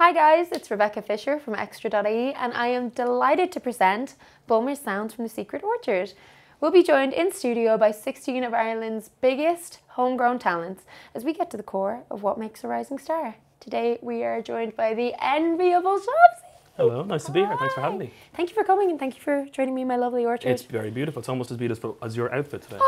Hi guys, it's Rebecca Fisher from Extra.ie and I am delighted to present Bulmers Sounds from the Secret Orchard. We'll be joined in studio by 16 of Ireland's biggest homegrown talents as we get to the core of what makes a rising star. Today we are joined by the enviable Shobsy. Hello, nice to be here. Thanks for having me. Thank you for coming and thank you for joining me in my lovely orchard. It's very beautiful. It's almost as beautiful as your outfit today.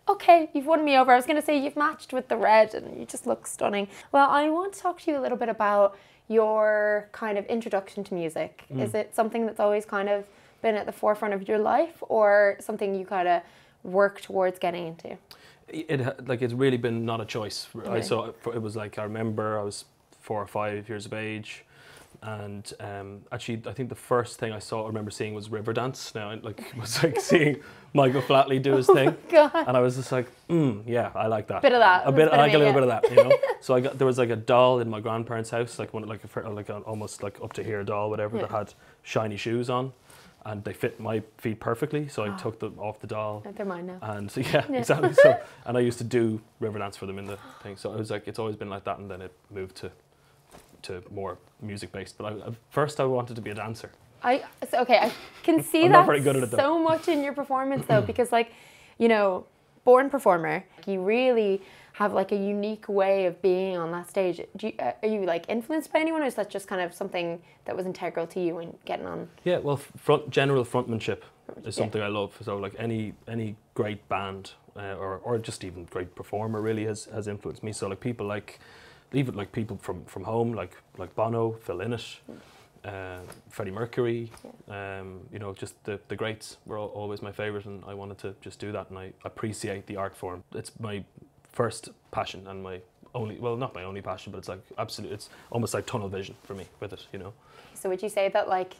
Okay, you've won me over. I was going to say you've matched with the red and you just look stunning. Well, I want to talk to you a little bit about your kind of introduction to music. Is it something that's always kind of been at the forefront of your life or something you kind of work towards getting into? It's really been not a choice. Okay. It was like, I remember I was 4 or 5 years of age, and actually I think the first thing I remember seeing was Riverdance. Now it was like seeing Michael Flatley do his thing, God. and I was just like, yeah, I like that. Bit of that. I like a little bit of that, you know. So there was like a doll in my grandparents' house, like almost like up to here doll, whatever, that had shiny shoes on, and they fit my feet perfectly. So I took them off the doll. They're mine now. And yeah, exactly. So and I used to do Riverdance for them in the thing. So it was like, it's always been like that, and then it moved to more music based. But first I wanted to be a dancer. I can see I'm that not very good at it, though. so much in your performance though, because like, you know, born performer, you really have like a unique way of being on that stage. Are you like influenced by anyone, or is that just kind of something that was integral to you when getting on? Yeah, well, general frontmanship is something I love. So like any great band or just even great performer really has influenced me. So like people even people from home, like Bono, Phil Lynott, Freddie Mercury, you know, just the greats were always my favourite, and I wanted to just do that, and I appreciate the art form. It's my first passion and my only, well, not my only passion, but it's like it's almost like tunnel vision for me with it, you know. So would you say that like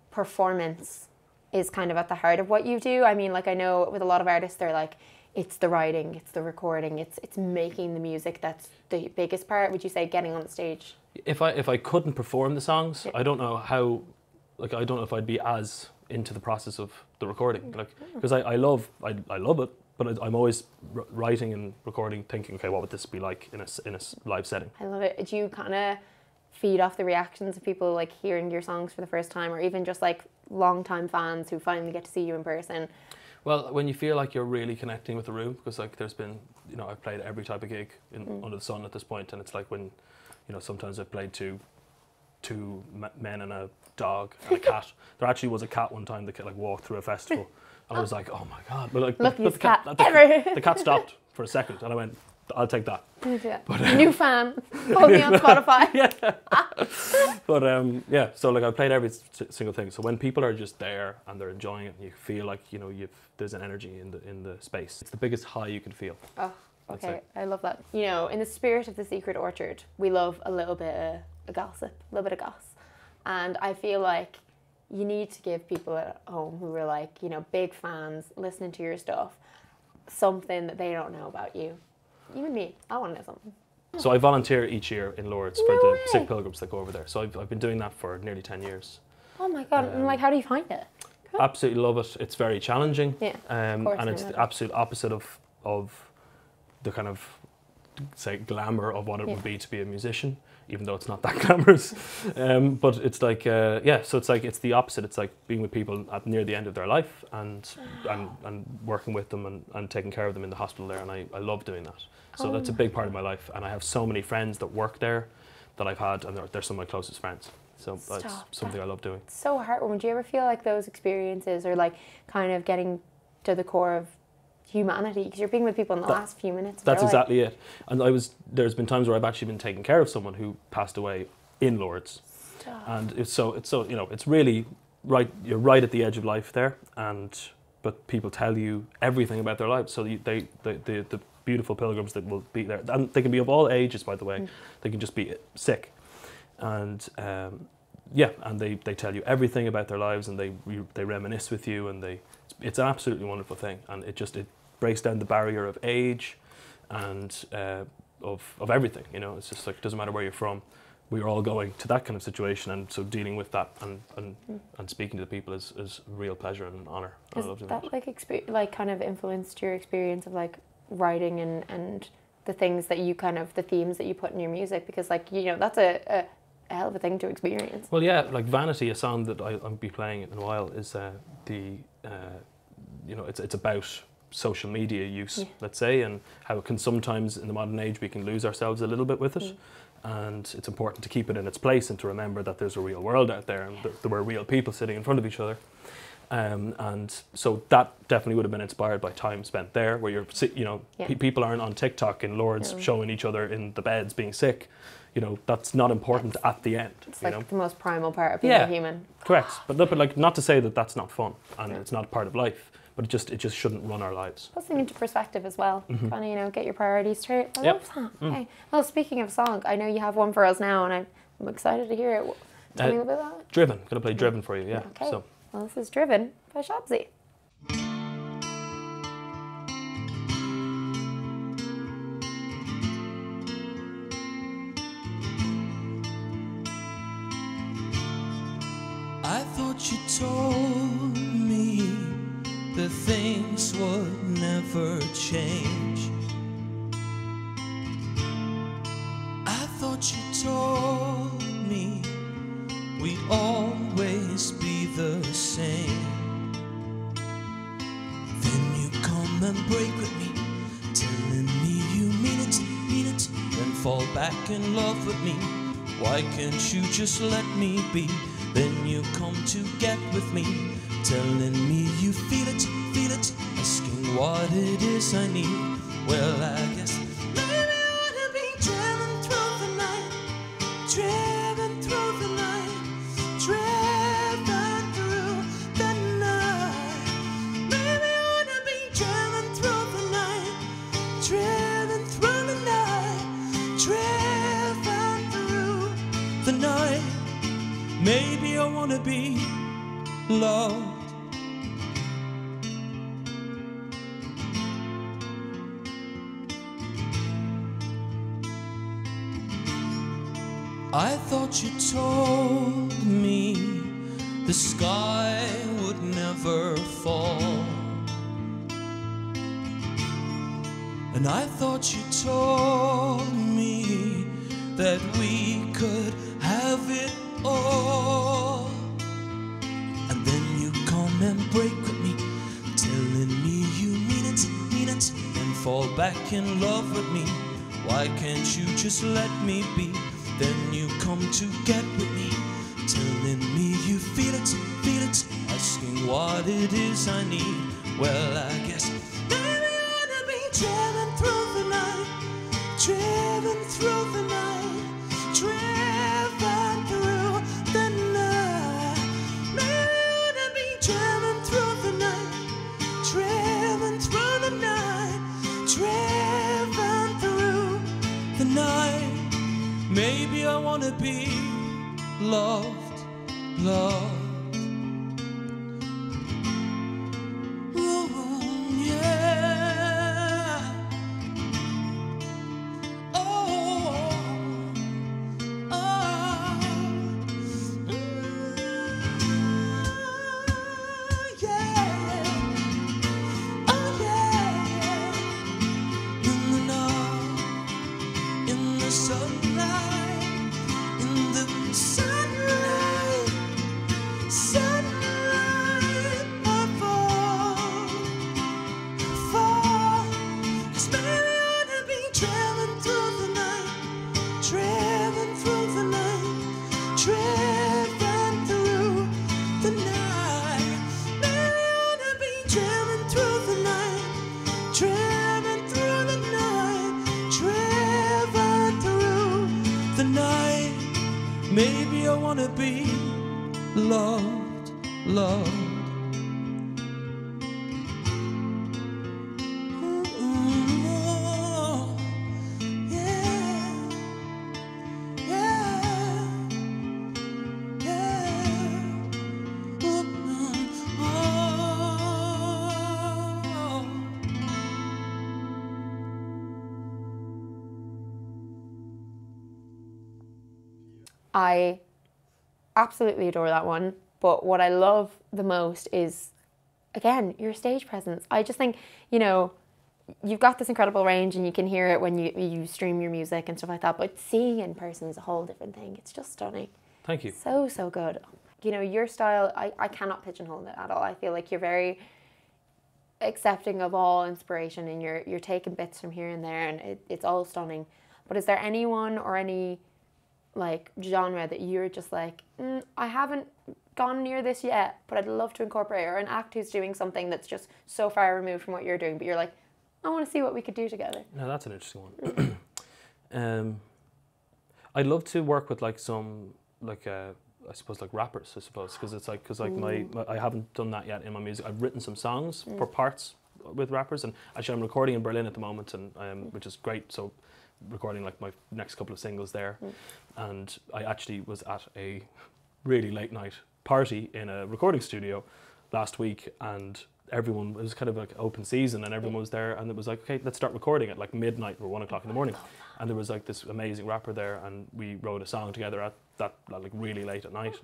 performance is kind of at the heart of what you do? I mean, like I know with a lot of artists, they're like, it's the writing, it's the recording, it's making the music that's the biggest part. Would you say getting on the stage? If I couldn't perform the songs, I don't know how, like I don't know if I'd be as into the process of the recording, like, because I love it, but I'm always writing and recording, thinking, okay, what would this be like in a live setting? I love it. Do you kind of feed off the reactions of people like hearing your songs for the first time, or even just like long-time fans who finally get to see you in person? Well, when you feel like you're really connecting with the room, because like there's been, you know, I've played every type of gig under the sun at this point, and it's like when, you know, sometimes I've played to two men and a dog and a cat. There actually was a cat one time that like walked through a festival, and I was like, oh my god! But like, luckiest cat ever. The cat stopped for a second, and I went, I'll take that. Yeah. But, new fan, follow me on Spotify. Yeah. But yeah, so like I played every single thing. So when people are just there and they're enjoying it, and you feel like, you know, there's an energy in the space. It's the biggest high you can feel. Oh, okay, I love that. You know, in the spirit of the Secret Orchard, we love a little bit of gossip, a little bit of goss, and I feel like you need to give people at home who are like, you know, big fans listening to your stuff something that they don't know about you. Even me, I want to know something. So I volunteer each year in Lourdes for the sick pilgrims that go over there. So I've been doing that for nearly 10 years. Oh my god! And like, how do you find it? Cool. Absolutely love it. It's very challenging. Yeah. Of course, and it's the absolute opposite of the kind of, say, glamour of what it would be to be a musician, even though it's not that glamorous. But it's like, yeah, so it's like, it's the opposite. It's like being with people near the end of their life and working with them and taking care of them in the hospital there. And I love doing that. So that's a big part of my life. And I have so many friends that work there that I've had, and they're some of my closest friends. So that's something I love doing. It's so heartwarming. Do you ever feel like those experiences are like kind of getting to the core of humanity, because you're being with people in the last few minutes? That's exactly it. And there's been times where I've actually been taking care of someone who passed away in Lourdes. Stop. And it's so you know, it's really right. You're right at the edge of life there, but people tell you everything about their lives. So the beautiful pilgrims that will be there, and they can be of all ages, by the way. They can just be sick, and yeah, and they tell you everything about their lives, and they reminisce with you, and it's an absolutely wonderful thing, and it breaks down the barrier of age and of everything, you know. It's just like, it doesn't matter where you're from, we're all going to that kind of situation, and so dealing with that and speaking to the people is a real pleasure and an honour. Has that like kind of influenced your experience of like writing and the things that you kind of, the themes that you put in your music? Because like, you know, that's a a hell of a thing to experience. Well, yeah, like Vanity, a song that I'll be playing in a while, is you know, it's about social media use, let's say, and how it can sometimes, in the modern age, we can lose ourselves a little bit with it. And it's important to keep it in its place and to remember that there's a real world out there and there were real people sitting in front of each other. And so that definitely would have been inspired by time spent there, where you're, you know, people aren't on TikTok in Lourdes showing each other in the beds being sick. You know, that's not important at the end. It's you like know? the most primal part of being human. Correct. But like, not to say that that's not fun and it's not part of life, but it just shouldn't run our lives. Putting into perspective as well. Kind of, you know, get your priorities straight. I love that. Okay. Well, speaking of song, I know you have one for us now, and I'm excited to hear it. Tell me about that. Driven. Gonna play Driven for you, yeah. Okay. So. Well, this is Driven by Shobsy. I thought you told me that things would never change. I thought you told me we'd always be the same. Then you come and break with me, telling me you mean it, then fall back in love with me. Why can't you just let me be? Then you come to get with me, telling me you feel it, asking what it is I need. Well, I guess maybe I ought to be driven through the night, driven through the night, driven through the night. Maybe I ought to be driven through the night, driven through the night, driven through the night. Maybe I wanna be loved. I thought you told me the sky would never fall, and I thought you told me that we could have it all. And then you come and break with me, telling me you mean it, and fall back in love with me. Why can't you just let me be? Then you come to get with me, telling me you feel it, asking what it is I need. Well, I guess maybe I ought to be driven through the night, driven through the night, driven through the night. Maybe I ought to be driven through the night, driven through the night, driven through the night. Maybe I wanna be loved, loved. Ooh, yeah. Oh, oh. Yeah. Oh, yeah. In the night, in the sunlight. Maybe I wanna be loved, loved. Ooh, yeah, yeah, yeah. Ooh, oh. I absolutely adore that one, but what I love the most is, again, your stage presence. I just think, you know, you've got this incredible range, and you can hear it when you stream your music and stuff like that. But seeing in person is a whole different thing. It's just stunning. Thank you. So good. You know, your style, I cannot pigeonhole it at all. I feel like you're very accepting of all inspiration, and you're taking bits from here and there, and it's all stunning. But is there anyone or any like genre that you're just like, I haven't gone near this yet, but I'd love to incorporate, or an act who's doing something that's just so far removed from what you're doing, but you're like, I want to see what we could do together? No, that's an interesting one. I'd love to work with like some like I suppose like rappers, I suppose, because it's like my I haven't done that yet in my music. I've written some songs for parts with rappers, and actually I'm recording in Berlin at the moment, and which is great. So recording like my next couple of singles there, and I actually was at a really late night party in a recording studio last week, and everyone, it was kind of like open season, and everyone was there, and it was like, okay, let's start recording at like midnight or 1 o'clock in the morning. And there was like this amazing rapper there, and we wrote a song together at that like really late at night,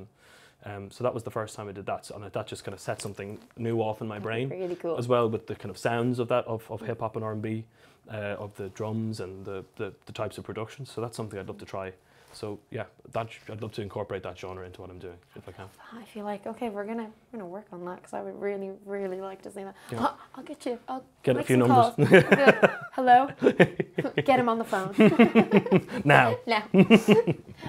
and so that was the first time I did that, and that just kind of set something new off in my brain. Really cool. As well, with the kind of sounds of that of hip hop and R&B, of the drums and the types of production. So that's something I'd love to try. So yeah, I'd love to incorporate that genre into what I'm doing if I can. I feel like, okay, we're gonna work on that, because I would really like to see that. Yeah. I'll get you. I'll Get a make few some numbers. calls. I'll be like, hello. Get him on the phone. Now.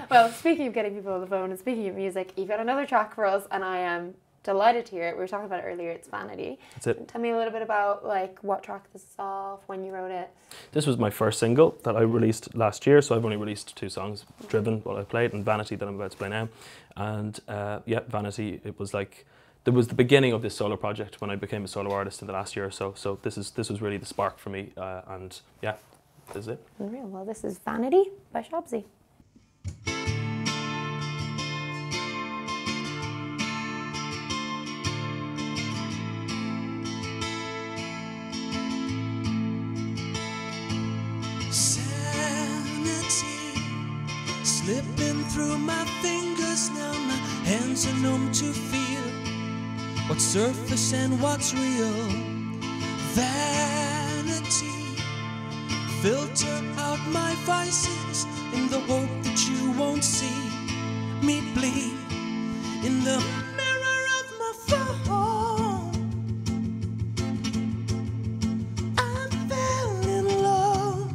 Well, speaking of getting people on the phone and speaking of music, you've got another track for us, and I am delighted to hear it. We were talking about it earlier. It's Vanity. That's it. Tell me a little bit about like what track this is off, when you wrote it. This was my first single that I released last year, so I've only released 2 songs, Driven, what I played, and Vanity, that I'm about to play now. And yeah, Vanity, it was like, there was the beginning of this solo project when I became a solo artist in the last year or so. So this was really the spark for me, and yeah, this is it. Unreal. Well, this is Vanity by Shobsy. Slipping through my fingers now, my hands are numb to feel what's surface and what's real. Vanity, filter out my vices in the hope that you won't see me bleed in the mirror of my phone. I fell in love,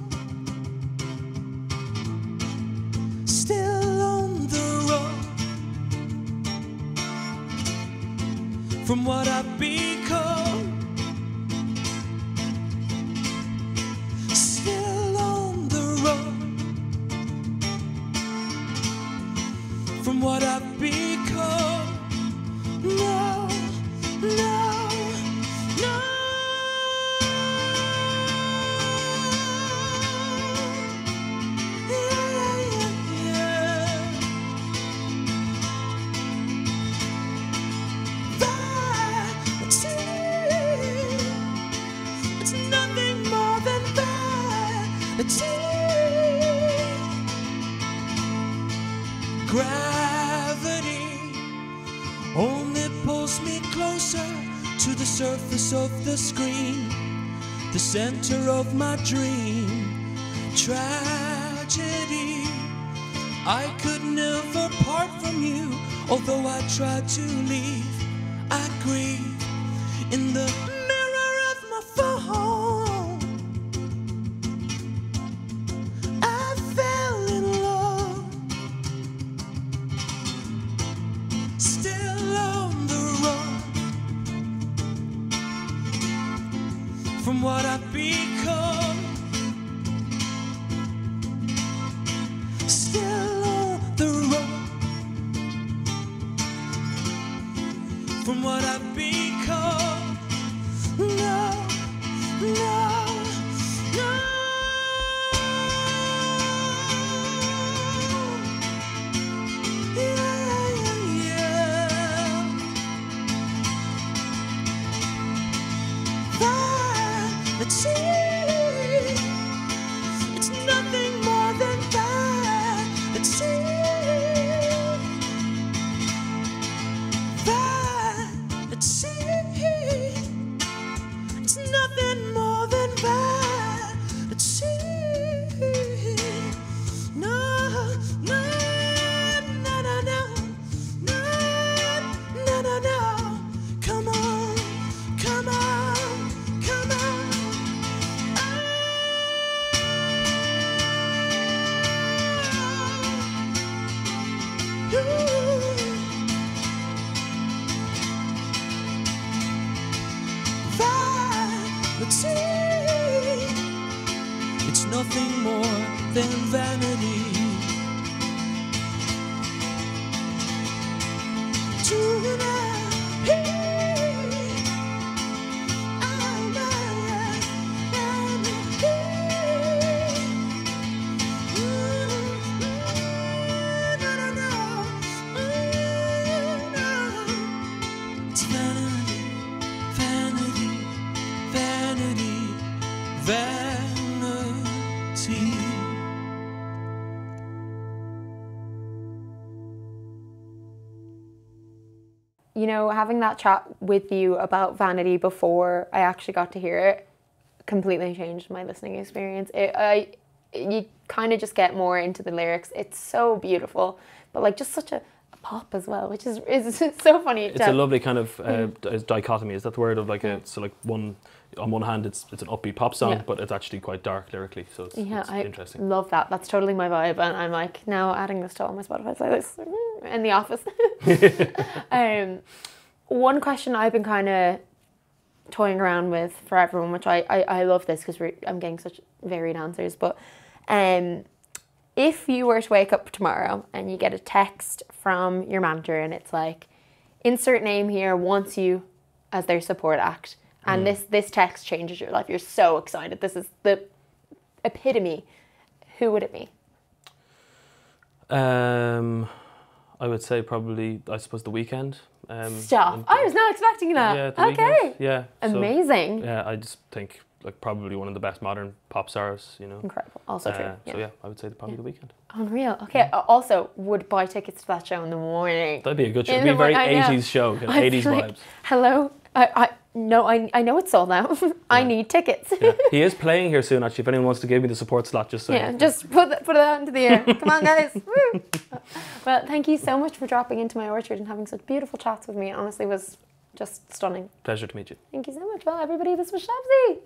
still on the road from what I've become. Still on the road from what I've become. No, no, no. It's nothing more than vanity. Gravity only pulls me closer to the surface of the screen, the center of my dream. Tragedy, I could never part from you, although I tried to leave. I grieve in the mirror of my phone. I fell in love, still on the run from what I've become. Still on the run from what I've become. No, no, no. Yeah, yeah. Vanity, it's nothing more than vanity. vanity. It's vanity, vanity, vanity, vanity. You know, having that chat with you about vanity before I actually got to hear it completely changed my listening experience. You kind of just get more into the lyrics. It's so beautiful, but like just such a pop as well, which is so funny. It's a lovely kind of dichotomy. Is that the word of like a so like one on one hand it's an upbeat pop song, but it's actually quite dark lyrically. So it's interesting. Love that. That's totally my vibe, and I'm like now adding this to all my Spotify playlists in the office. One question I've been kind of toying around with for everyone, which I love this because I'm getting such varied answers, but if you were to wake up tomorrow and you get a text from your manager and it's like, insert name here wants you as their support act, and this text changes your life, you're so excited, this is the epitome, who would it be? I would say probably, I suppose, The Weeknd. Stop. I was not expecting that. Yeah, The okay. Weeknd. Yeah. Amazing. So, yeah, I just think like probably one of the best modern pop stars, you know. Incredible. Also true. So yeah, I would say probably The Weeknd. Unreal. Okay. Also, would buy tickets to that show in the morning. That'd be a good show. It'd be a very 80s show, 80s vibes. Hello. I know it's sold out. I need tickets. Yeah. He is playing here soon, actually. If anyone wants to give me the support slot, just say. Just put it out into the air. Come on, guys. Woo. Well, thank you so much for dropping into my orchard and having such beautiful chats with me. It honestly was just stunning. Pleasure to meet you. Thank you so much. Well, everybody, this was Shobsy.